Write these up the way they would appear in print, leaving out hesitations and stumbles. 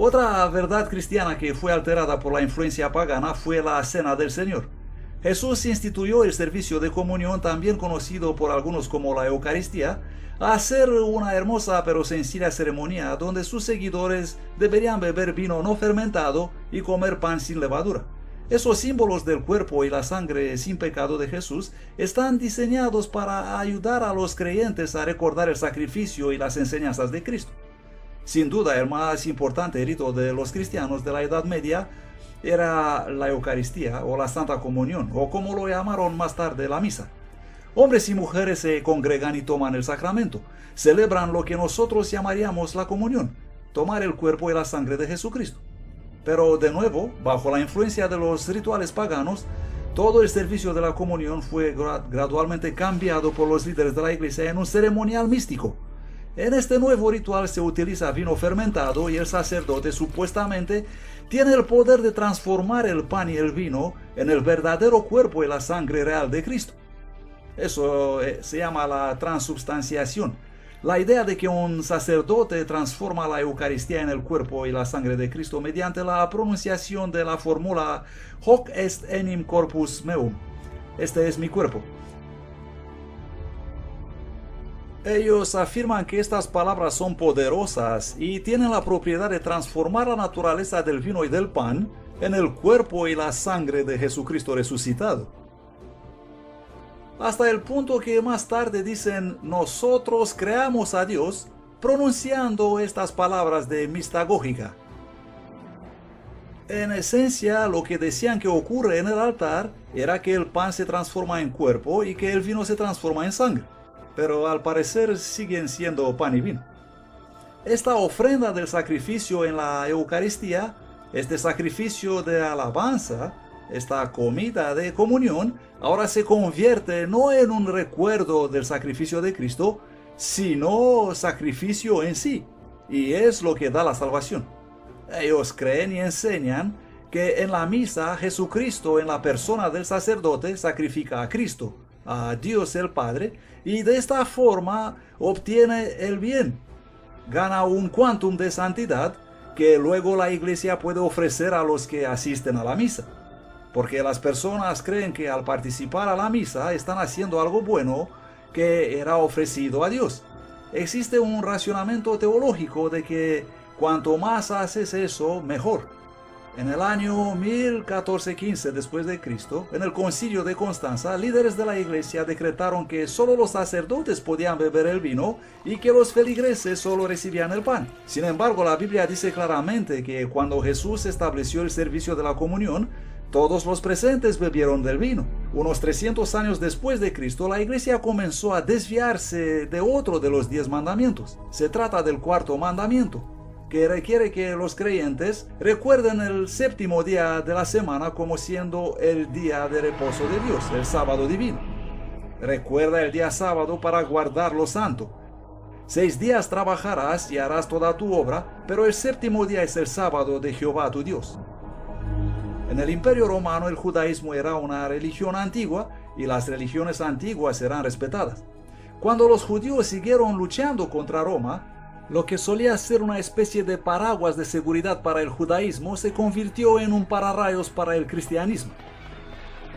Otra verdad cristiana que fue alterada por la influencia pagana fue la Cena del Señor. Jesús instituyó el servicio de comunión, también conocido por algunos como la Eucaristía, a ser una hermosa pero sencilla ceremonia donde sus seguidores deberían beber vino no fermentado y comer pan sin levadura. Esos símbolos del cuerpo y la sangre sin pecado de Jesús están diseñados para ayudar a los creyentes a recordar el sacrificio y las enseñanzas de Cristo. Sin duda, el más importante rito de los cristianos de la Edad Media era la Eucaristía o la Santa Comunión, o como lo llamaron más tarde, la misa. Hombres y mujeres se congregan y toman el sacramento, celebran lo que nosotros llamaríamos la comunión, tomar el cuerpo y la sangre de Jesucristo. Pero de nuevo, bajo la influencia de los rituales paganos, todo el servicio de la comunión fue gradualmente cambiado por los líderes de la iglesia en un ceremonial místico. En este nuevo ritual se utiliza vino fermentado y el sacerdote supuestamente tiene el poder de transformar el pan y el vino en el verdadero cuerpo y la sangre real de Cristo. Eso se llama la transubstanciación. La idea de que un sacerdote transforma la Eucaristía en el cuerpo y la sangre de Cristo mediante la pronunciación de la fórmula Hoc est enim corpus meum. Este es mi cuerpo. Ellos afirman que estas palabras son poderosas y tienen la propiedad de transformar la naturaleza del vino y del pan en el cuerpo y la sangre de Jesucristo resucitado. Hasta el punto que más tarde dicen, nosotros creamos a Dios pronunciando estas palabras de mistagógica. En esencia, lo que decían que ocurre en el altar era que el pan se transforma en cuerpo y que el vino se transforma en sangre. Pero al parecer siguen siendo pan y vino. Esta ofrenda del sacrificio en la Eucaristía, este sacrificio de alabanza, esta comida de comunión, ahora se convierte no en un recuerdo del sacrificio de Cristo, sino sacrificio en sí, y es lo que da la salvación. Ellos creen y enseñan que en la misa Jesucristo en la persona del sacerdote sacrifica a Cristo, a Dios el Padre, y de esta forma obtiene el bien, gana un quantum de santidad que luego la iglesia puede ofrecer a los que asisten a la misa. Porque las personas creen que al participar a la misa están haciendo algo bueno que era ofrecido a Dios. Existe un racionamiento teológico de que cuanto más haces eso, mejor. En el año 1415 después de Cristo, en el Concilio de Constanza, líderes de la iglesia decretaron que solo los sacerdotes podían beber el vino y que los feligreses solo recibían el pan. Sin embargo, la Biblia dice claramente que cuando Jesús estableció el servicio de la comunión, todos los presentes bebieron del vino. Unos 300 años después de Cristo, la iglesia comenzó a desviarse de otro de los 10 mandamientos. Se trata del cuarto mandamiento, que requiere que los creyentes recuerden el séptimo día de la semana como siendo el día de reposo de Dios, el sábado divino. Recuerda el día sábado para guardarlo santo. 6 días trabajarás y harás toda tu obra, pero el séptimo día es el sábado de Jehová tu Dios. En el Imperio Romano el judaísmo era una religión antigua y las religiones antiguas eran respetadas. Cuando los judíos siguieron luchando contra Roma, lo que solía ser una especie de paraguas de seguridad para el judaísmo se convirtió en un pararrayos para el cristianismo.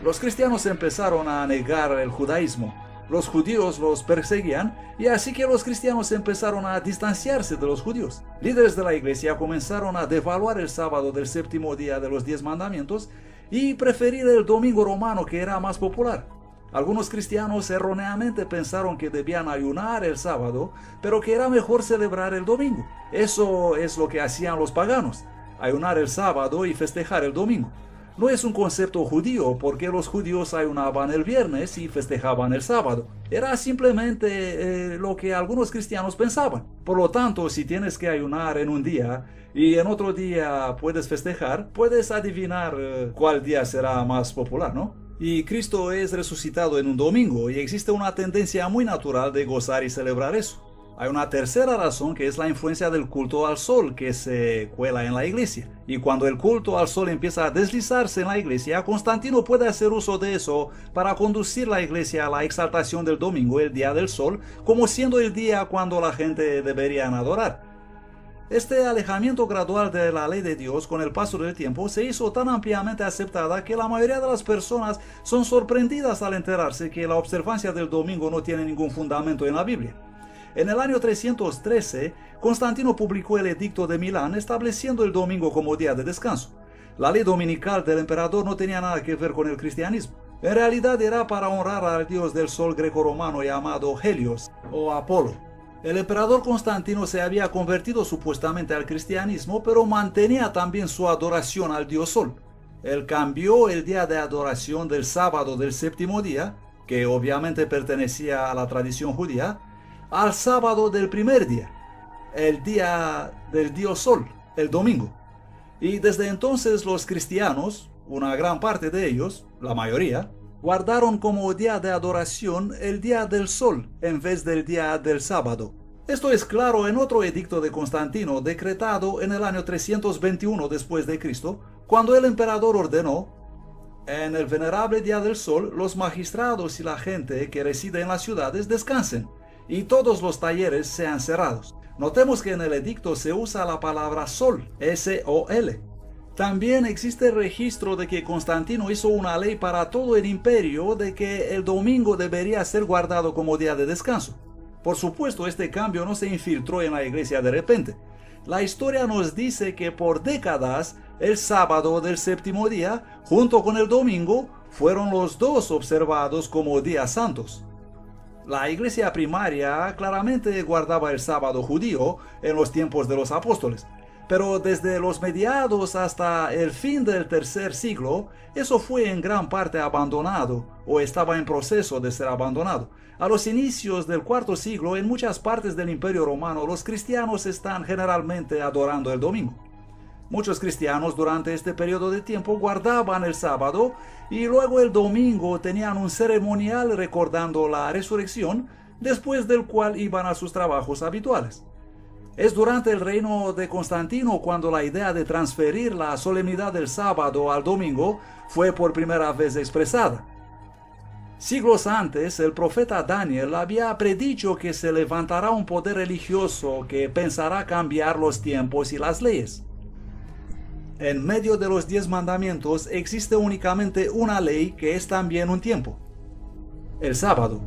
Los cristianos empezaron a negar el judaísmo, los judíos los perseguían y así que los cristianos empezaron a distanciarse de los judíos. Líderes de la iglesia comenzaron a devaluar el sábado del séptimo día de los 10 mandamientos y preferir el domingo romano que era más popular. Algunos cristianos erróneamente pensaron que debían ayunar el sábado, pero que era mejor celebrar el domingo. Eso es lo que hacían los paganos, ayunar el sábado y festejar el domingo. No es un concepto judío porque los judíos ayunaban el viernes y festejaban el sábado. Era simplemente lo que algunos cristianos pensaban. Por lo tanto, si tienes que ayunar en un día y en otro día puedes festejar, puedes adivinar cuál día será más popular, ¿no? Y Cristo es resucitado en un domingo y existe una tendencia muy natural de gozar y celebrar eso. Hay una tercera razón que es la influencia del culto al sol que se cuela en la iglesia. Y cuando el culto al sol empieza a deslizarse en la iglesia, Constantino puede hacer uso de eso para conducir la iglesia a la exaltación del domingo, el día del sol, como siendo el día cuando la gente debería adorar. Este alejamiento gradual de la ley de Dios con el paso del tiempo se hizo tan ampliamente aceptada que la mayoría de las personas son sorprendidas al enterarse que la observancia del domingo no tiene ningún fundamento en la Biblia. En el año 313, Constantino publicó el Edicto de Milán estableciendo el domingo como día de descanso. La ley dominical del emperador no tenía nada que ver con el cristianismo. En realidad era para honrar al dios del sol grecorromano llamado Helios o Apolo. El emperador Constantino se había convertido supuestamente al cristianismo, pero mantenía también su adoración al dios sol. Él cambió el día de adoración del sábado del séptimo día, que obviamente pertenecía a la tradición judía, al sábado del primer día, el día del dios sol, el domingo. Y desde entonces los cristianos, una gran parte de ellos, la mayoría, guardaron como día de adoración el día del sol en vez del día del sábado. Esto es claro en otro edicto de Constantino decretado en el año 321 después de Cristo, cuando el emperador ordenó: en el venerable día del sol, los magistrados y la gente que reside en las ciudades descansen, y todos los talleres sean cerrados. Notemos que en el edicto se usa la palabra sol, S-O-L. También existe registro de que Constantino hizo una ley para todo el imperio de que el domingo debería ser guardado como día de descanso. Por supuesto, este cambio no se infiltró en la iglesia de repente. La historia nos dice que por décadas el sábado del séptimo día, junto con el domingo, fueron los dos observados como días santos. La iglesia primaria claramente guardaba el sábado judío en los tiempos de los apóstoles, pero desde los mediados hasta el fin del tercer siglo, eso fue en gran parte abandonado o estaba en proceso de ser abandonado. A los inicios del cuarto siglo, en muchas partes del Imperio Romano, los cristianos están generalmente adorando el domingo. Muchos cristianos durante este periodo de tiempo guardaban el sábado y luego el domingo tenían un ceremonial recordando la resurrección, después del cual iban a sus trabajos habituales. Es durante el reino de Constantino cuando la idea de transferir la solemnidad del sábado al domingo fue por primera vez expresada. Siglos antes, el profeta Daniel había predicho que se levantará un poder religioso que pensará cambiar los tiempos y las leyes. En medio de los 10 mandamientos existe únicamente una ley que es también un tiempo: el sábado.